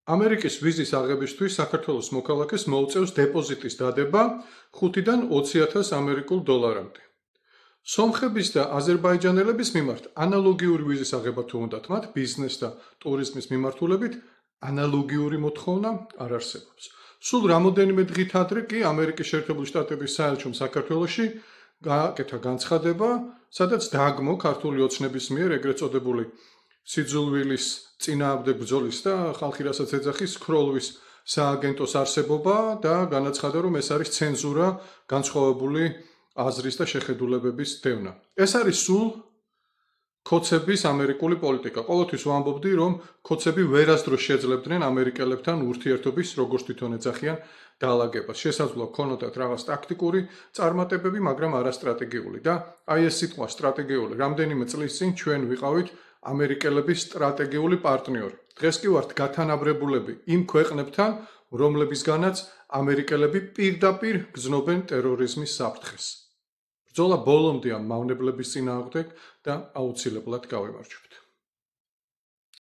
ამერიკის ვიზის აღებისთვის საქართველოს მოქალაქეს მოუწევს დეპოზიტის დადება 5-დან 20,000 ამერიკულ დოლარამდე. სომხების და აზერბაიჯანელების მიმართ ანალოგიური ვიზის აღება თუ უნდათ მათ ბიზნეს და ტურიზმის მიმართულებით ანალოგიური მოთხოვნა არ არსებობს. სულ რამოდენიმე დღით ადრე კი ამერიკის შეერთებული შტატების საელჩომ საქართველოში გააკეთა განცხადება, სადაც დააგმო ქართული ოცნების მიერ ეგრეთ წოდებული სიძულვილის წინააღმდეგ ბრძოლის და ხალხი რასაც ეძახის სქროლვის სააგენტოს არსებობა და განაცხადა, რომ ეს არის ცენზურა განსხვავებული აზრის და შეხედულებების დევნა. ეს არის სულ ქოცების ამერიკული პოლიტიკა. ყოველთვის ვამბობდი, რომ ქოცები ვერასდროს შეძლებდნენ ამერიკელებთან ურთიერთობის, როგორც თვითონ ეძახიან, დაალაგებას. შესაძლოა ქონოდათ რაღაც ტაქტიკური წარმატებები, მაგრამ არა სტრატეგიული და აი ეს სიტყვა სტრატეგიული რამდენიმე წლის წინ ჩვენ ვიყავით ამერიკელების სტრატეგიული პარტნიორი. დღეს კი ვართ გათანაბრებულები იმ ქვეყნებთან, რომლებისგანაც ამერიკელები პირდაპირ გრძნობენ ტერორიზმის საფრთხეს. ბრძოლა ბოლომდე ამ მავნებლების წინააღმდეგ და აუცილებლად გავემარჯვებთ.